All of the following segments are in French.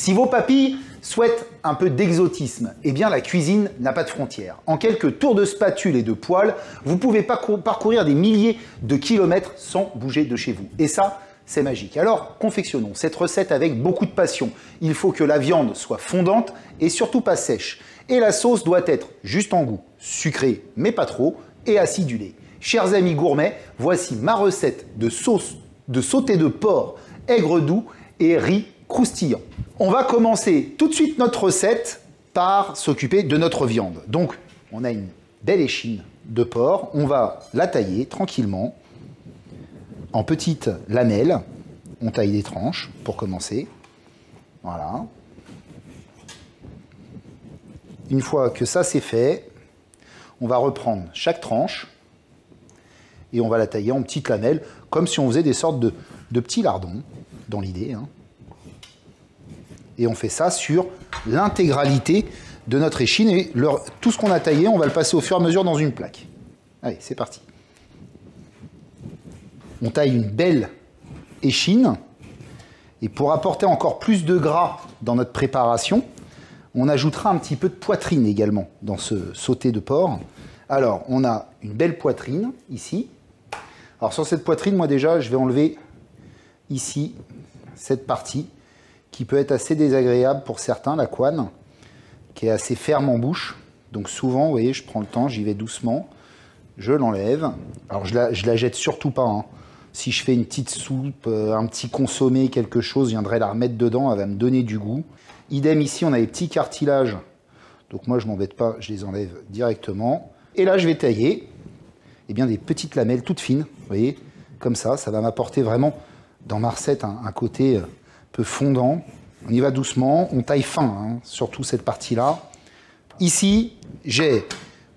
Si vos papilles souhaitent un peu d'exotisme, eh bien la cuisine n'a pas de frontières. En quelques tours de spatule et de poêle, vous pouvez parcourir des milliers de kilomètres sans bouger de chez vous. Et ça, c'est magique. Alors, confectionnons cette recette avec beaucoup de passion. Il faut que la viande soit fondante et surtout pas sèche. Et la sauce doit être juste en goût, sucrée mais pas trop, et acidulée. Chers amis gourmets, voici ma recette de sauce de sauté de porc aigre doux et riz croustillant. On va commencer tout de suite notre recette par s'occuper de notre viande. Donc, on a une belle échine de porc. On va la tailler tranquillement en petites lamelles. On taille des tranches pour commencer. Voilà. Une fois que ça c'est fait, on va reprendre chaque tranche et on va la tailler en petites lamelles, comme si on faisait des sortes de petits lardons, dans l'idée. Hein. Et on fait ça sur l'intégralité de notre échine. Et tout ce qu'on a taillé, on va le passer au fur et à mesure dans une plaque. Allez, c'est parti. On taille une belle échine. Et pour apporter encore plus de gras dans notre préparation, on ajoutera un petit peu de poitrine également dans ce sauté de porc. Alors, on a une belle poitrine ici. Alors sur cette poitrine, moi déjà, je vais enlever ici cette partie qui peut être assez désagréable pour certains, la couenne, qui est assez ferme en bouche. Donc souvent, vous voyez, je prends le temps, j'y vais doucement, je l'enlève. Alors je la jette surtout pas. Hein. Si je fais une petite soupe, un petit consommé, quelque chose, je viendrai la remettre dedans, elle va me donner du goût. Idem ici, on a les petits cartilages. Donc moi, je ne m'embête pas, je les enlève directement. Et là, je vais tailler eh bien, des petites lamelles toutes fines, vous voyez, comme ça. Ça va m'apporter vraiment, dans ma recette, un côté un peu fondant. On y va doucement, on taille fin, hein, surtout cette partie-là. Ici, j'ai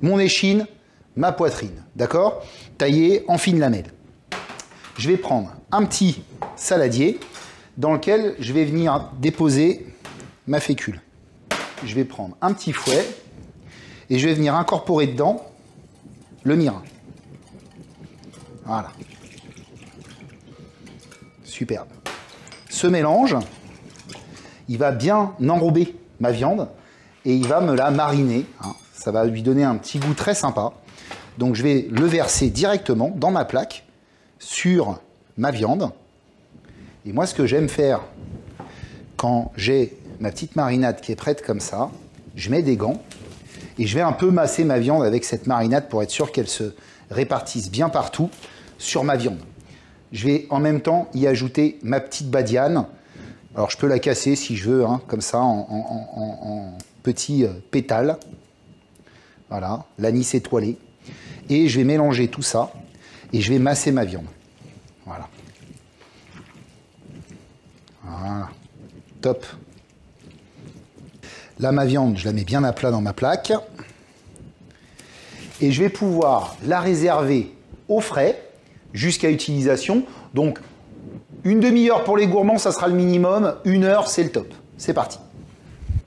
mon échine, ma poitrine, d'accord? Taillée en fines lamelles. Je vais prendre un petit saladier dans lequel je vais venir déposer ma fécule. Je vais prendre un petit fouet et je vais venir incorporer dedans le mirin. Voilà. Superbe. Ce mélange, il va bien enrober ma viande et il va me la mariner. Hein. Ça va lui donner un petit goût très sympa. Donc je vais le verser directement dans ma plaque sur ma viande. Et moi, ce que j'aime faire quand j'ai ma petite marinade qui est prête comme ça, je mets des gants et je vais un peu masser ma viande avec cette marinade pour être sûr qu'elle se répartisse bien partout sur ma viande. Je vais en même temps y ajouter ma petite badiane. Alors je peux la casser si je veux, hein, comme ça, en petits pétales. Voilà, l'anis étoilé. Et je vais mélanger tout ça et je vais masser ma viande. Voilà. Voilà. Top. Là, ma viande, je la mets bien à plat dans ma plaque. Et je vais pouvoir la réserver au frais jusqu'à utilisation. Donc, une demi-heure pour les gourmands, ça sera le minimum. 1 heure, c'est le top. C'est parti.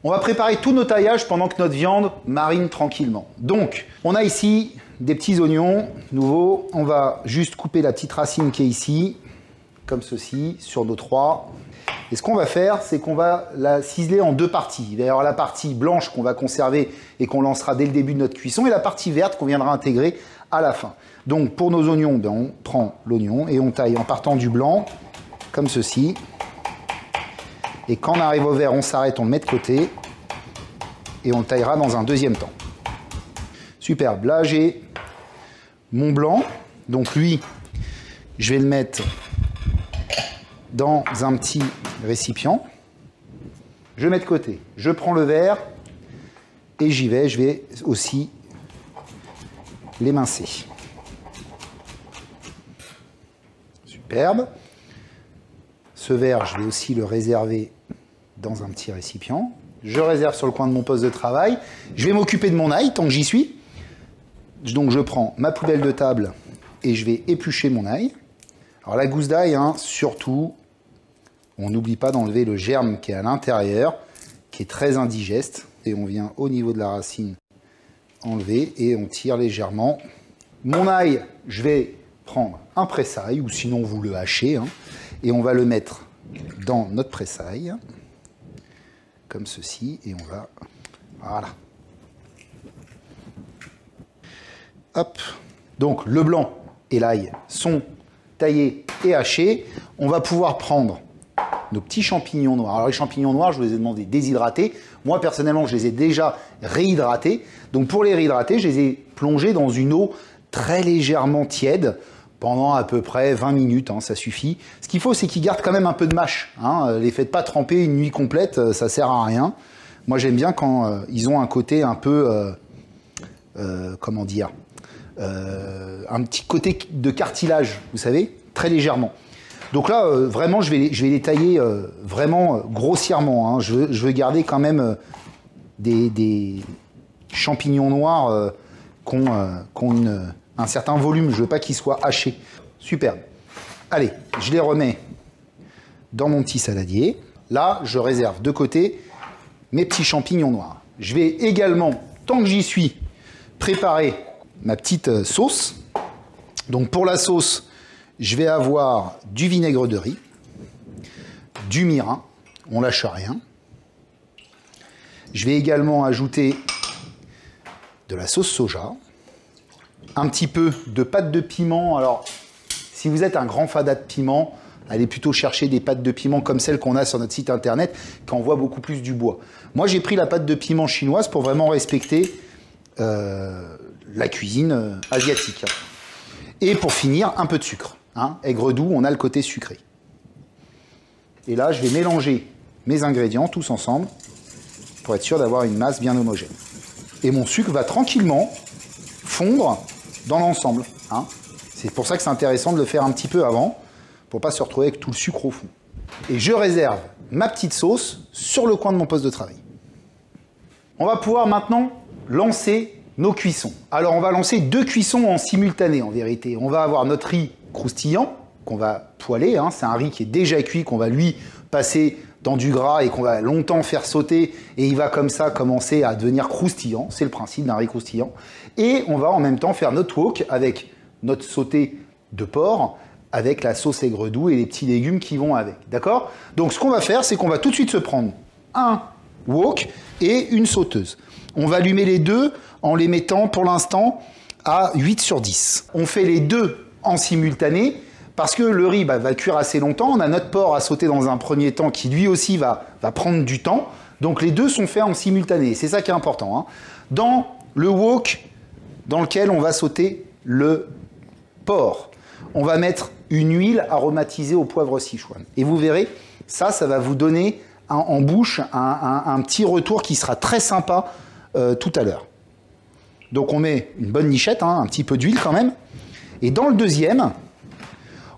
On va préparer tous nos taillages pendant que notre viande marine tranquillement. Donc, on a ici des petits oignons nouveaux. On va juste couper la petite racine qui est ici, comme ceci, sur nos 3. Et ce qu'on va faire, c'est qu'on va la ciseler en 2 parties. Il va y avoir la partie blanche qu'on va conserver et qu'on lancera dès le début de notre cuisson, et la partie verte qu'on viendra intégrer à la fin. Donc pour nos oignons, ben, on prend l'oignon et on taille en partant du blanc, comme ceci. Et quand on arrive au vert, on s'arrête, on le met de côté, et on le taillera dans un deuxième temps. Superbe. Là, j'ai mon blanc, donc lui, je vais le mettre dans un petit récipient. Je mets de côté. Je prends le vert et j'y vais. Je vais aussi l'émincer. Superbe. Ce vert, je vais aussi le réserver dans un petit récipient. Je réserve sur le coin de mon poste de travail. Je vais m'occuper de mon ail tant que j'y suis. Donc je prends ma poubelle de table et je vais éplucher mon ail. Alors la gousse d'ail, hein, surtout, on n'oublie pas d'enlever le germe qui est à l'intérieur, qui est très indigeste. Et on vient au niveau de la racine enlever et on tire légèrement. Mon ail, je vais prendre un presse-ail, ou sinon vous le hachez, hein, et on va le mettre dans notre presse-ail. comme ceci, et on va... Voilà. Hop. Donc le blanc et l'ail sont taillés et hachés. On va pouvoir prendre nos petits champignons noirs. Alors les champignons noirs, je vous les ai demandé déshydratés. Moi personnellement, je les ai déjà réhydratés. Donc pour les réhydrater, je les ai plongés dans une eau très légèrement tiède pendant à peu près 20 minutes, hein, ça suffit. Ce qu'il faut, c'est qu'ils gardent quand même un peu de mâche. Hein. Les faites pas tremper une nuit complète, ça sert à rien. Moi j'aime bien quand ils ont un côté un peu, comment dire, un petit côté de cartilage, vous savez, très légèrement. Donc là, vraiment, je vais les tailler vraiment grossièrement. Hein. Je veux garder quand même des champignons noirs qui ont un certain volume. Je veux pas qu'ils soient hachés. Superbe. Allez, je les remets dans mon petit saladier. Là, je réserve de côté mes petits champignons noirs. Je vais également, tant que j'y suis, préparer ma petite sauce. Donc pour la sauce, je vais avoir du vinaigre de riz, du mirin, on lâche rien. Je vais également ajouter de la sauce soja, un petit peu de pâte de piment. Alors, si vous êtes un grand fada de piment, allez plutôt chercher des pâtes de piment comme celles qu'on a sur notre site internet, qui envoient beaucoup plus du bois. Moi, j'ai pris la pâte de piment chinoise pour vraiment respecter la cuisine asiatique. Et pour finir, un peu de sucre. Hein, aigre doux, on a le côté sucré. Et là, je vais mélanger mes ingrédients tous ensemble pour être sûr d'avoir une masse bien homogène. Et mon sucre va tranquillement fondre dans l'ensemble. Hein. C'est pour ça que c'est intéressant de le faire un petit peu avant pour ne pas se retrouver avec tout le sucre au fond. Et je réserve ma petite sauce sur le coin de mon poste de travail. On va pouvoir maintenant lancer nos cuissons. Alors on va lancer 2 cuissons en simultané en vérité. On va avoir notre riz croustillant qu'on va poêler. Hein. C'est un riz qui est déjà cuit, qu'on va lui passer dans du gras et qu'on va longtemps faire sauter et il va comme ça commencer à devenir croustillant. C'est le principe d'un riz croustillant. Et on va en même temps faire notre wok avec notre sauté de porc, avec la sauce aigre doux et les petits légumes qui vont avec. D'accord? Donc ce qu'on va faire, c'est qu'on va tout de suite se prendre un wok et une sauteuse. On va allumer les deux en les mettant pour l'instant à 8/10. On fait les deux en simultané parce que le riz va cuire assez longtemps. On a notre porc à sauter dans un premier temps qui lui aussi va prendre du temps. Donc les deux sont faits en simultané. C'est ça qui est important. Hein. Dans le wok dans lequel on va sauter le porc, on va mettre une huile aromatisée au poivre Sichuan. Et vous verrez, ça va vous donner en bouche un petit retour qui sera très sympa tout à l'heure. Donc on met une bonne nichette, hein, un petit peu d'huile quand même. Et dans le deuxième,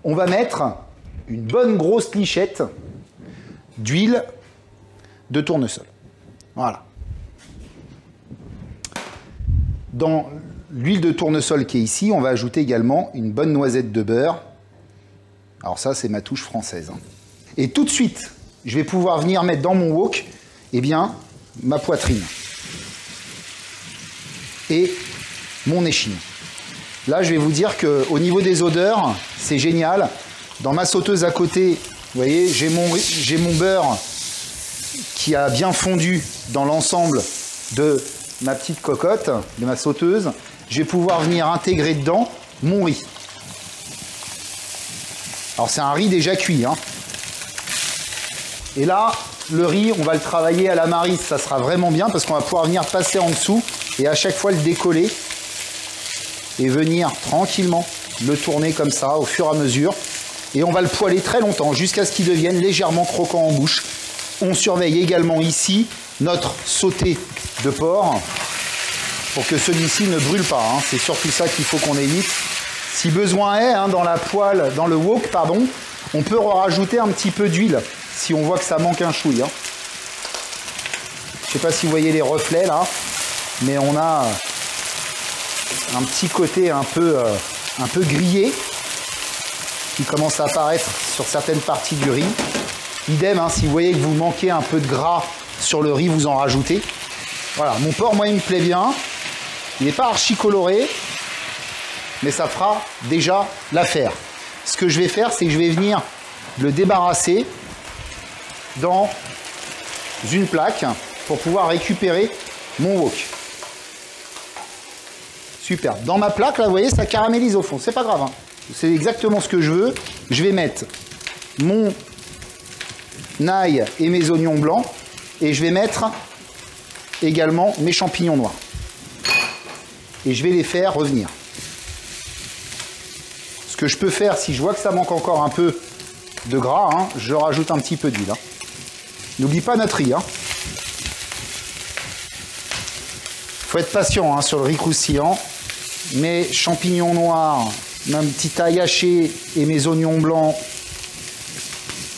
on va mettre une bonne grosse lichette d'huile de tournesol. Voilà. Dans l'huile de tournesol qui est ici, on va ajouter également une bonne noisette de beurre. Alors ça, c'est ma touche française. Hein. Et tout de suite, je vais pouvoir venir mettre dans mon wok, eh bien, ma poitrine et mon échine. Là, je vais vous dire qu'au niveau des odeurs, c'est génial. Dans ma sauteuse à côté, vous voyez, j'ai mon beurre qui a bien fondu dans l'ensemble de ma petite cocotte, de ma sauteuse. Je vais pouvoir venir intégrer dedans mon riz. Alors, c'est un riz déjà cuit. Hein. Et là, le riz, on va le travailler à la maryse. Ça sera vraiment bien parce qu'on va pouvoir venir passer en dessous et à chaque fois le décoller et venir tranquillement le tourner comme ça au fur et à mesure. Et on va le poêler très longtemps jusqu'à ce qu'il devienne légèrement croquant en bouche. On surveille également ici notre sauté de porc pour que celui-ci ne brûle pas. Hein. C'est surtout ça qu'il faut qu'on évite. Si besoin est, hein, dans la poêle, dans le wok, pardon, on peut rajouter un petit peu d'huile si on voit que ça manque un chouille. Hein. Je ne sais pas si vous voyez les reflets là, mais on a un petit côté un peu grillé qui commence à apparaître sur certaines parties du riz. Idem, hein, si vous voyez que vous manquez un peu de gras sur le riz, vous en rajoutez. Voilà, mon porc, moi, il me plaît bien. Il n'est pas archi coloré, mais ça fera déjà l'affaire. Ce que je vais faire, c'est que je vais venir le débarrasser dans une plaque pour pouvoir récupérer mon wok. Super. Dans ma plaque, là, vous voyez, ça caramélise au fond. C'est pas grave, hein. C'est exactement ce que je veux. Je vais mettre mon ail et mes oignons blancs. Et je vais mettre également mes champignons noirs. Et je vais les faire revenir. Ce que je peux faire, si je vois que ça manque encore un peu de gras, hein, je rajoute un petit peu d'huile. Hein. N'oublie pas notre riz. Hein. Faut être patient hein, sur le riz croustillant. Mes champignons noirs, ma petite ail haché et mes oignons blancs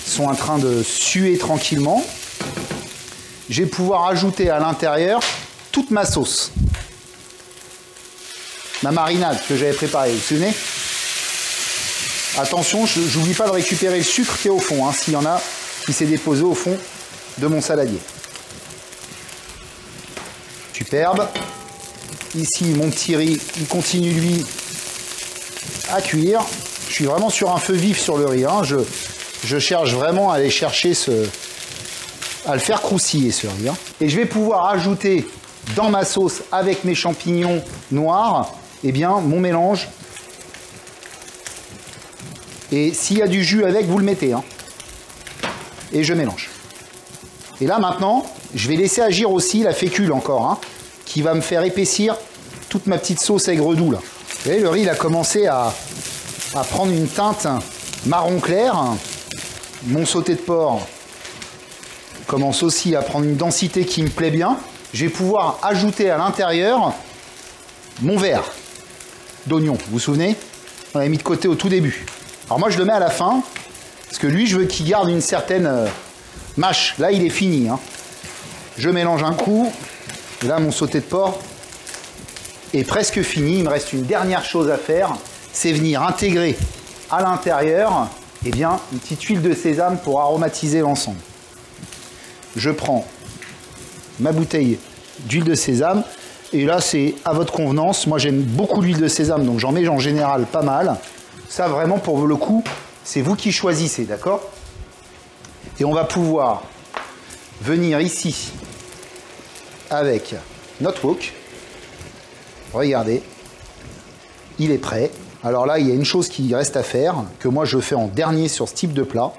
sont en train de suer tranquillement. Je vais pouvoir ajouter à l'intérieur toute ma sauce. Ma marinade que j'avais préparée, vous vous souvenez? Attention, je n'oublie pas de récupérer le sucre qui est au fond, hein, s'il y en a qui s'est déposé au fond de mon saladier. Superbe. Ici, mon petit riz, il continue lui à cuire. Je suis vraiment sur un feu vif sur le riz. Hein. Je cherche vraiment à aller chercher à le faire croustiller ce riz. Hein. Et je vais pouvoir ajouter dans ma sauce avec mes champignons noirs, eh bien, mon mélange. Et s'il y a du jus avec, vous le mettez. Hein. Et je mélange. Et là, maintenant, je vais laisser agir aussi la fécule encore, hein, qui va me faire épaissir toute ma petite sauce aigre doux. Là. Vous voyez, le riz, il a commencé à prendre une teinte marron clair. Mon sauté de porc commence aussi à prendre une densité qui me plaît bien. Je vais pouvoir ajouter à l'intérieur mon verre d'oignon. Vous vous souvenez? On l'avait mis de côté au tout début. Alors moi, je le mets à la fin, parce que lui, je veux qu'il garde une certaine mâche. Là, il est fini. Hein. Je mélange un coup. Et là, mon sauté de porc est presque fini. Il me reste une dernière chose à faire, c'est venir intégrer à l'intérieur eh bien, une petite huile de sésame pour aromatiser l'ensemble. Je prends ma bouteille d'huile de sésame et là, c'est à votre convenance. Moi, j'aime beaucoup l'huile de sésame, donc j'en mets en général pas mal. Ça, vraiment, pour le coup, c'est vous qui choisissez, d'accord? Et on va pouvoir venir ici avec notre wok. Regardez, il est prêt. Alors là, il y a une chose qui reste à faire, que moi je fais en dernier sur ce type de plat,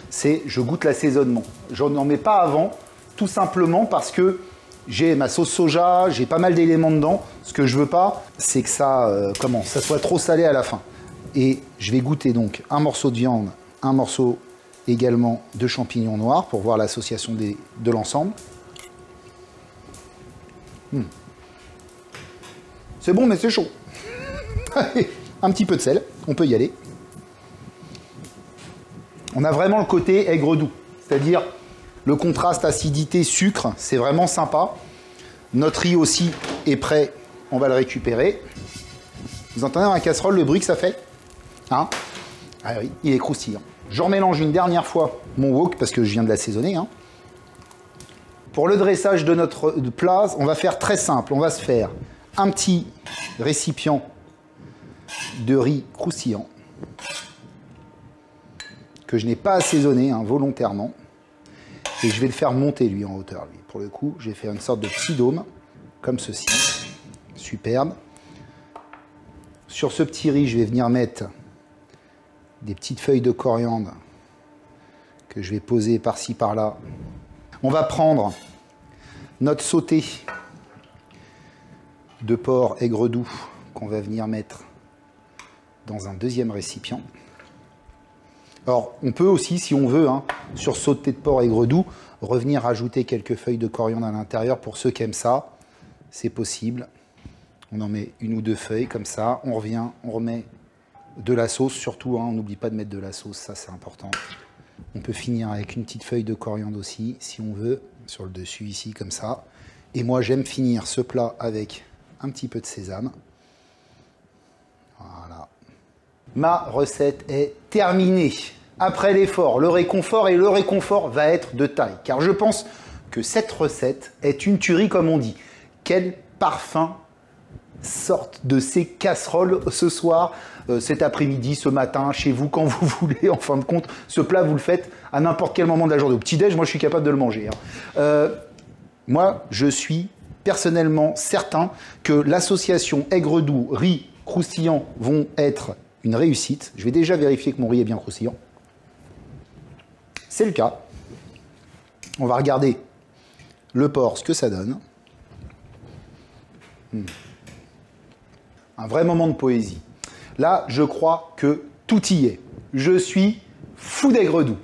c'est je goûte l'assaisonnement. Je n'en mets pas avant, tout simplement parce que j'ai ma sauce soja, j'ai pas mal d'éléments dedans. Ce que je veux pas, c'est que ça, ça soit trop salé à la fin. Et je vais goûter donc un morceau de viande, un morceau également de champignons noirs pour voir l'association de l'ensemble. C'est bon, mais c'est chaud. Un petit peu de sel, on peut y aller. On a vraiment le côté aigre doux, c'est-à-dire le contraste acidité-sucre, c'est vraiment sympa. Notre riz aussi est prêt, on va le récupérer. Vous entendez dans la casserole le bruit que ça fait? Hein? Ah oui, il est croustillant. Je remélange une dernière fois mon wok parce que je viens de l'assaisonner. Hein. Pour le dressage de notre plat, on va faire très simple. On va se faire un petit récipient de riz croustillant que je n'ai pas assaisonné hein, volontairement. Et je vais le faire monter lui en hauteur. Lui. Pour le coup, je vais faire une sorte de petit dôme comme ceci. Superbe. Sur ce petit riz, je vais venir mettre des petites feuilles de coriandre que je vais poser par-ci par-là. On va prendre notre sauté de porc aigre doux qu'on va venir mettre dans un deuxième récipient. Alors, on peut aussi, si on veut, hein, sur sauté de porc aigre doux, revenir rajouter quelques feuilles de coriandre à l'intérieur. Pour ceux qui aiment ça, c'est possible. On en met une ou deux feuilles comme ça. On revient, on remet de la sauce, surtout. Hein, on n'oublie pas de mettre de la sauce, ça c'est important. On peut finir avec une petite feuille de coriandre aussi, si on veut, sur le dessus ici, comme ça. Et moi, j'aime finir ce plat avec un petit peu de sésame. Voilà. Ma recette est terminée. Après l'effort, le réconfort, et le réconfort va être de taille. Car je pense que cette recette est une tuerie, comme on dit. Quel parfum sortent de ces casseroles ce soir, cet après-midi, ce matin, chez vous, quand vous voulez. En fin de compte, ce plat, vous le faites à n'importe quel moment de la journée. Au petit-déj, moi, je suis capable de le manger. Moi, je suis personnellement certain que l'association aigre doux, riz croustillant vont être une réussite. Je vais déjà vérifier que mon riz est bien croustillant. C'est le cas. On va regarder le porc, ce que ça donne. Un vrai moment de poésie. Là, je crois que tout y est. Je suis fou d'aigre doux.